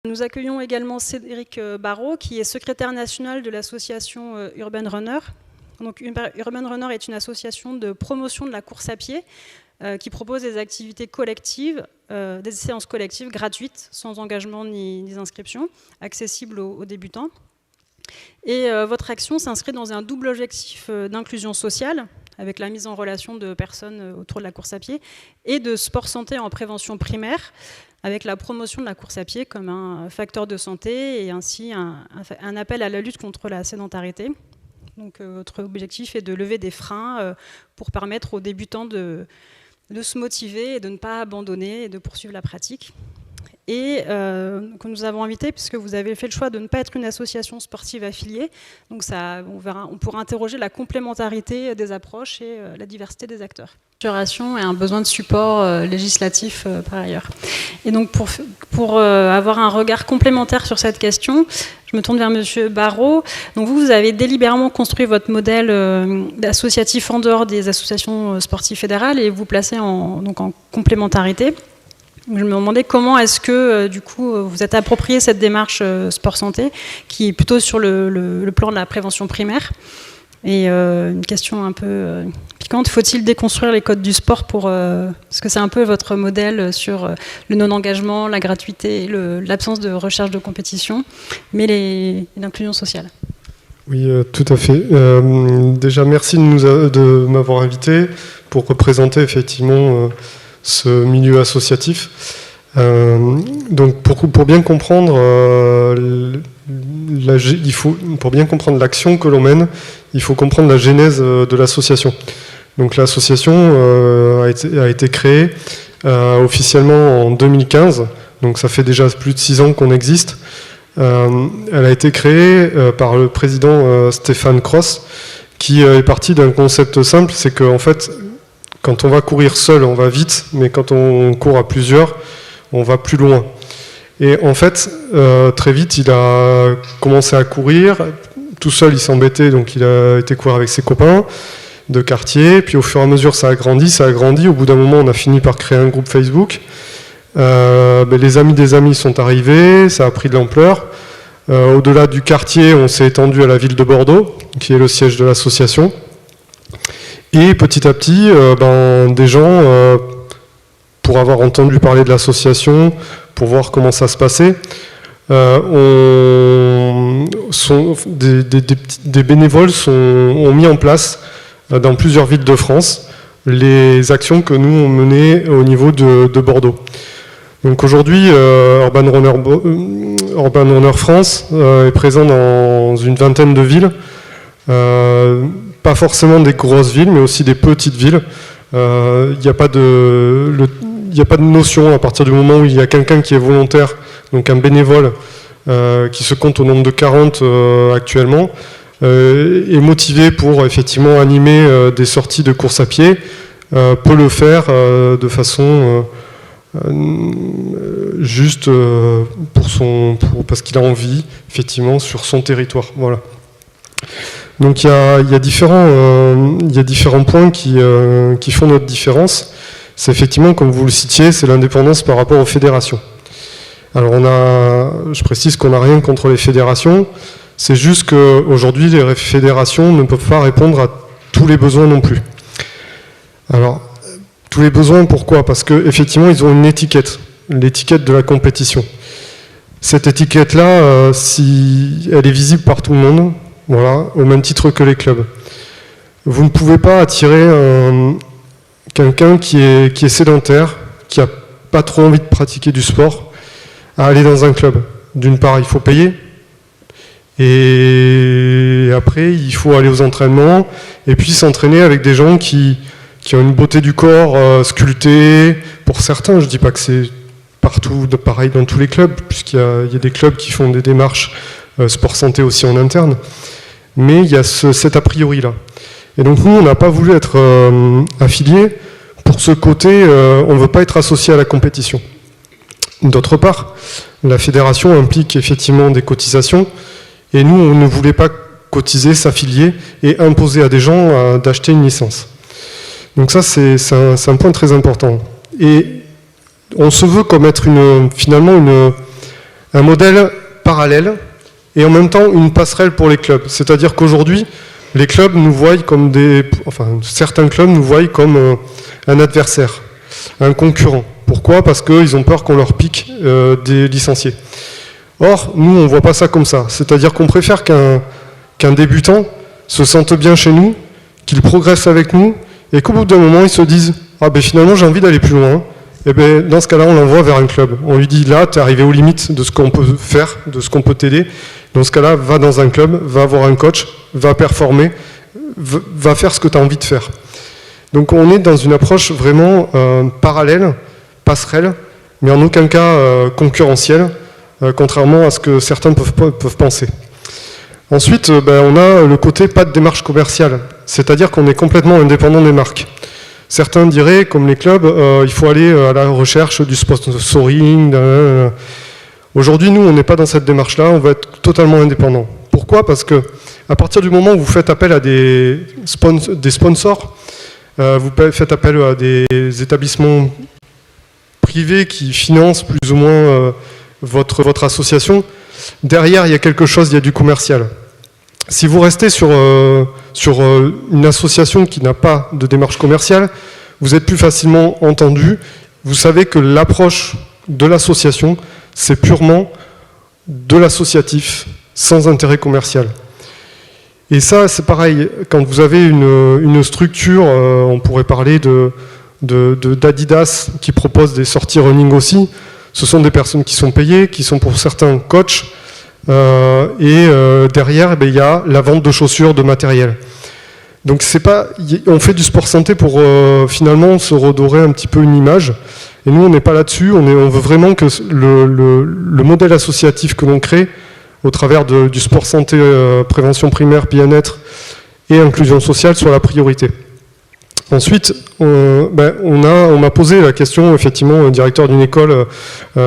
Nous accueillons également Cédric Barrault, qui est secrétaire national de l'association Urban Runner. Donc, Urban Runner est une association de promotion de la course à pied qui propose des activités collectives, des séances collectives gratuites, sans engagement ni inscription, accessibles aux débutants. Et votre action s'inscrit dans un double objectif d'inclusion sociale, avec la mise en relation de personnes autour de la course à pied, et de sport santé en prévention primaire, avec la promotion de la course à pied comme un facteur de santé et ainsi un appel à la lutte contre la sédentarité. Donc votre objectif est de lever des freins pour permettre aux débutants de se motiver et de ne pas abandonner et de poursuivre la pratique. Et que nous avons invité, puisque vous avez fait le choix de ne pas être une association sportive affiliée, donc ça, on pourra interroger la complémentarité des approches et la diversité des acteurs. Et un besoin de support législatif par ailleurs. Et donc pour avoir un regard complémentaire sur cette question, je me tourne vers Monsieur Barrault. Donc vous avez délibérément construit votre modèle associatif en dehors des associations sportives fédérales et vous placez en complémentarité. Je me demandais comment est-ce que, du coup, vous êtes approprié cette démarche sport-santé, qui est plutôt sur le plan de la prévention primaire. Et une question un peu piquante, faut-il déconstruire les codes du sport parce que c'est un peu votre modèle sur le non-engagement, la gratuité, l'absence de recherche de compétition, mais l'inclusion sociale. Oui, tout à fait. Déjà, merci de m'avoir invité pour représenter effectivement ce milieu associatif. Donc pour bien comprendre pour bien comprendre l'action que l'on mène, il faut comprendre la genèse de l'association. Donc l'association a été créée officiellement en 2015, donc ça fait déjà plus de 6 ans qu'on existe. Elle a été créée par le président Stéphane Cross, qui est parti d'un concept simple, c'est qu'en fait, quand on va courir seul, on va vite, mais quand on court à plusieurs, on va plus loin. Et en fait, très vite, il a commencé à courir. Tout seul, il s'embêtait, donc il a été courir avec ses copains de quartier. Puis au fur et à mesure, ça a grandi. Au bout d'un moment, on a fini par créer un groupe Facebook. Les amis des amis sont arrivés, ça a pris de l'ampleur. Au-delà du quartier, on s'est étendu à la ville de Bordeaux, qui est le siège de l'association. Et petit à petit, des gens, pour avoir entendu parler de l'association, pour voir comment ça se passait, des bénévoles ont mis en place dans plusieurs villes de France les actions que nous on menait au niveau de Bordeaux. Donc aujourd'hui, Urban Runner France est présent dans une vingtaine de villes. Pas forcément des grosses villes, mais aussi des petites villes. Il n'y a pas de notion à partir du moment où il y a quelqu'un qui est volontaire, donc un bénévole qui se compte au nombre de 40 actuellement, est motivé pour effectivement animer des sorties de course à pied, peut le faire de façon juste parce qu'il a envie, effectivement, sur son territoire. Voilà. Donc il y a différents points qui font notre différence. C'est effectivement, comme vous le citiez, c'est l'indépendance par rapport aux fédérations. Alors je précise qu'on n'a rien contre les fédérations, c'est juste qu'aujourd'hui les fédérations ne peuvent pas répondre à tous les besoins non plus. Alors, tous les besoins, pourquoi ? Parce qu'effectivement, ils ont une étiquette, l'étiquette de la compétition. Cette étiquette-là, si elle est visible par tout le monde, voilà, au même titre que les clubs. Vous ne pouvez pas attirer quelqu'un qui est sédentaire, qui n'a pas trop envie de pratiquer du sport, à aller dans un club. D'une part, il faut payer, et après, il faut aller aux entraînements, et puis s'entraîner avec des gens qui ont une beauté du corps sculptée. Pour certains, je ne dis pas que c'est partout pareil dans tous les clubs, puisqu'il y a des clubs qui font des démarches sport santé aussi en interne, mais il y a cet a priori-là. Et donc nous, on n'a pas voulu être affiliés pour ce côté, on ne veut pas être associé à la compétition. D'autre part, la fédération implique effectivement des cotisations, et nous, on ne voulait pas cotiser, s'affilier et imposer à des gens d'acheter une licence. Donc ça, c'est un point très important. Et on se veut comme être finalement un modèle parallèle et en même temps une passerelle pour les clubs. C'est-à-dire qu'aujourd'hui, les clubs nous voient comme certains clubs nous voient comme un adversaire, un concurrent. Pourquoi? Parce qu'ils ont peur qu'on leur pique des licenciés. Or, nous, on ne voit pas ça comme ça. C'est-à-dire qu'on préfère qu'un débutant se sente bien chez nous, qu'il progresse avec nous, et qu'au bout d'un moment, ils se disent « Ah ben finalement, j'ai envie d'aller plus loin ». Et ben dans ce cas-là, on l'envoie vers un club. On lui dit « Là, tu es arrivé aux limites de ce qu'on peut faire, de ce qu'on peut t'aider. Dans ce cas-là, va dans un club, va avoir un coach, va performer, va faire ce que tu as envie de faire ». Donc on est dans une approche vraiment parallèle, passerelle, mais en aucun cas concurrentielle, contrairement à ce que certains peuvent penser. Ensuite, on a le côté pas de démarche commerciale, c'est-à-dire qu'on est complètement indépendant des marques. Certains diraient, comme les clubs, il faut aller à la recherche du sponsoring. Aujourd'hui, nous, on n'est pas dans cette démarche-là, on va être totalement indépendant. Pourquoi? Parce que à partir du moment où vous faites appel à des sponsors, vous faites appel à des établissements privés qui financent plus ou moins votre association, derrière il y a quelque chose, il y a du commercial. Si vous restez sur une association qui n'a pas de démarche commerciale, vous êtes plus facilement entendu. Vous savez que l'approche de l'association, c'est purement de l'associatif, sans intérêt commercial. Et ça, c'est pareil, quand vous avez une structure, on pourrait parler d'Adidas qui propose des sorties running aussi, ce sont des personnes qui sont payées, qui sont pour certains coachs, derrière, il y a la vente de chaussures, de matériel. Donc on fait du sport santé pour finalement se redorer un petit peu une image. Et nous, on n'est pas là-dessus, on veut vraiment que le modèle associatif que l'on crée, au travers du sport santé, prévention primaire, bien-être et inclusion sociale, soit la priorité. Ensuite, on m'a posé la question, effectivement, un directeur d'une école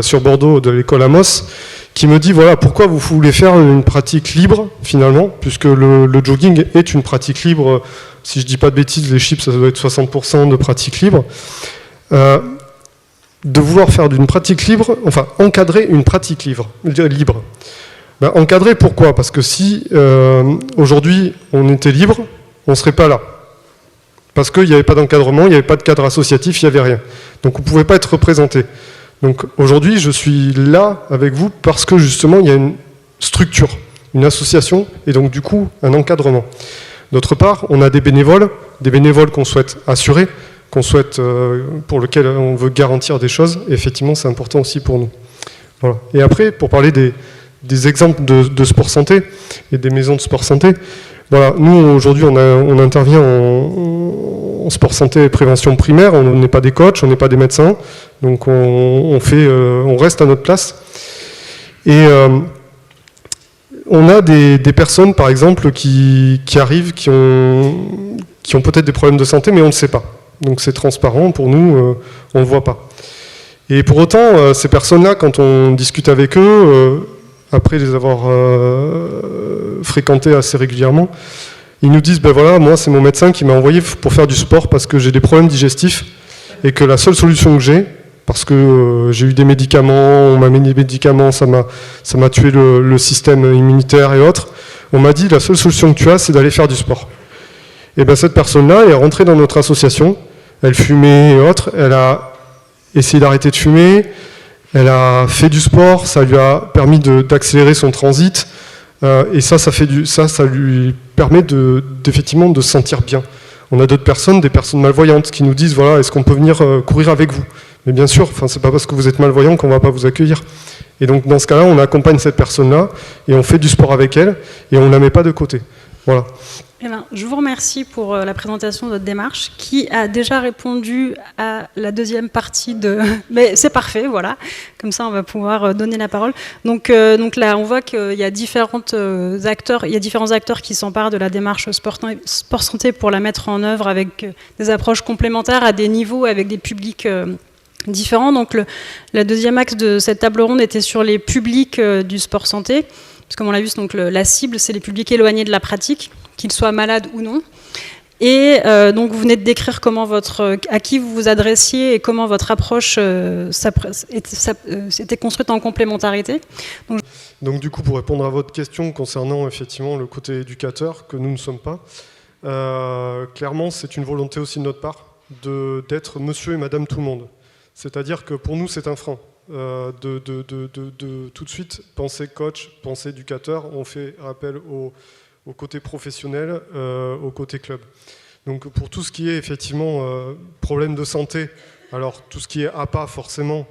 sur Bordeaux, de l'école Amos, qui me dit, voilà, pourquoi vous voulez faire une pratique libre, finalement, puisque le jogging est une pratique libre, si je ne dis pas de bêtises, les chips, ça doit être 60% de pratique libre, de vouloir faire d'une pratique libre, enfin, encadrer une pratique libre. Encadrer, pourquoi? Parce que si, aujourd'hui, on était libre, on ne serait pas là. Parce qu'il n'y avait pas d'encadrement, il n'y avait pas de cadre associatif, il n'y avait rien. Donc on ne pouvait pas être représenté. Donc aujourd'hui, je suis là avec vous parce que justement, il y a une structure, une association, et donc du coup, un encadrement. D'autre part, on a des bénévoles qu'on souhaite assurer, pour lesquels on veut garantir des choses, et effectivement, c'est important aussi pour nous. Voilà. Et après, pour parler des exemples de sport santé et des maisons de sport santé, voilà, nous aujourd'hui on intervient en sport santé et prévention primaire, on n'est pas des coachs, on n'est pas des médecins, donc on reste à notre place. Et on a des personnes par exemple qui arrivent, qui ont peut-être des problèmes de santé, mais on ne sait pas. Donc c'est transparent, pour nous, on ne le voit pas. Et pour autant, ces personnes-là, quand on discute avec eux, après les avoir fréquentés assez régulièrement, ils nous disent, ben voilà, moi c'est mon médecin qui m'a envoyé pour faire du sport parce que j'ai des problèmes digestifs et que la seule solution que j'ai, parce que j'ai eu des médicaments, on m'a mis des médicaments, ça m'a tué le système immunitaire et autres, on m'a dit la seule solution que tu as, c'est d'aller faire du sport. Et ben cette personne-là est rentrée dans notre association, elle fumait et autres, elle a essayé d'arrêter de fumer, elle a fait du sport, ça lui a permis d'accélérer son transit, et ça lui permet effectivement de se sentir bien. On a d'autres personnes, des personnes malvoyantes, qui nous disent, voilà, est-ce qu'on peut venir courir avec vous? Mais bien sûr, c'est pas parce que vous êtes malvoyant qu'on ne va pas vous accueillir. Et donc dans ce cas-là, on accompagne cette personne-là, et on fait du sport avec elle, et on ne la met pas de côté. Voilà. Eh bien, je vous remercie pour la présentation de votre démarche qui a déjà répondu à la deuxième partie de... Mais c'est parfait, voilà. Comme ça, on va pouvoir donner la parole. Donc là, on voit qu'il y a différents acteurs qui s'emparent de la démarche sport santé pour la mettre en œuvre avec des approches complémentaires à des niveaux, avec des publics différents. Donc le deuxième axe de cette table ronde était sur les publics du sport santé. Parce que comme on l'a vu, donc la cible, c'est les publics éloignés de la pratique, qu'ils soient malades ou non. Et donc vous venez de décrire à qui vous vous adressiez et comment votre approche était construite en complémentarité. Donc du coup, pour répondre à votre question concernant effectivement le côté éducateur, que nous ne sommes pas, clairement c'est une volonté aussi de notre part d'être monsieur et madame tout le monde. C'est-à-dire que pour nous c'est un frein. De tout de suite penser coach, penser éducateur, on fait appel au côté professionnel, au côté club. Donc pour tout ce qui est effectivement problème de santé, alors tout ce qui est APA forcément,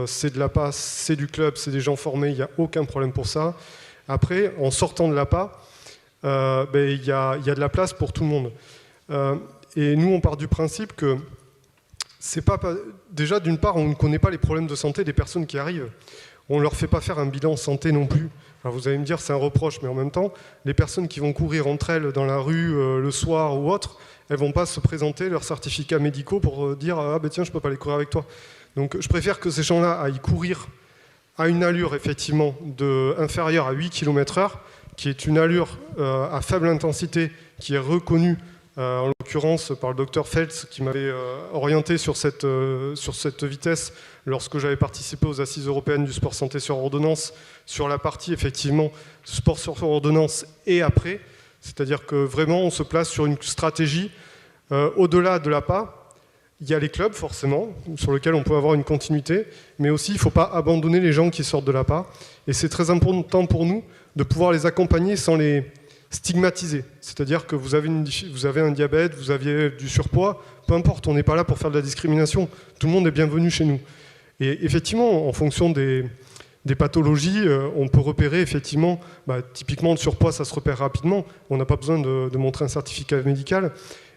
c'est de l'APA, c'est du club, c'est des gens formés, il n'y a aucun problème pour ça. Après, en sortant de l'APA, il y a de la place pour tout le monde. Et nous on part du principe que c'est pas, déjà d'une part on ne connaît pas les problèmes de santé des personnes qui arrivent. On ne leur fait pas faire un bilan santé non plus. Alors vous allez me dire c'est un reproche, mais en même temps, les personnes qui vont courir entre elles dans la rue le soir ou autre, elles vont pas se présenter leurs certificats médicaux pour dire ah ben tiens je peux pas aller courir avec toi. Donc je préfère que ces gens-là aillent courir à une allure effectivement inférieure à 8 km/h, qui est une allure à faible intensité, qui est reconnue en l'occurrence par le docteur Feltz qui m'avait orienté sur cette vitesse lorsque j'avais participé aux assises européennes du sport santé sur ordonnance, sur la partie effectivement sport sur ordonnance et après, c'est-à-dire que vraiment on se place sur une stratégie au-delà de l'APA. Il y a les clubs forcément, sur lesquels on peut avoir une continuité, mais aussi il ne faut pas abandonner les gens qui sortent de l'APA, et c'est très important pour nous de pouvoir les accompagner sans les stigmatiser, c'est-à-dire que vous avez un diabète, vous aviez du surpoids, peu importe, on n'est pas là pour faire de la discrimination, tout le monde est bienvenu chez nous. Et effectivement, en fonction des pathologies, on peut repérer effectivement, typiquement le surpoids ça se repère rapidement, on n'a pas besoin de montrer un certificat médical,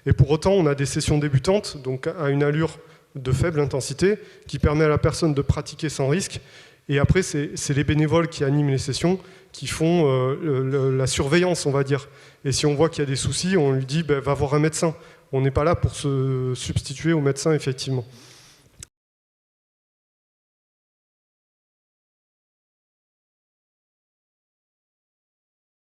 et pour autant on a des sessions débutantes, donc à une allure de faible intensité, qui permet à la personne de pratiquer sans risque, et après c'est les bénévoles qui animent les sessions, qui font la surveillance, on va dire. Et si on voit qu'il y a des soucis, on lui dit va voir un médecin. On n'est pas là pour se substituer au médecin, effectivement.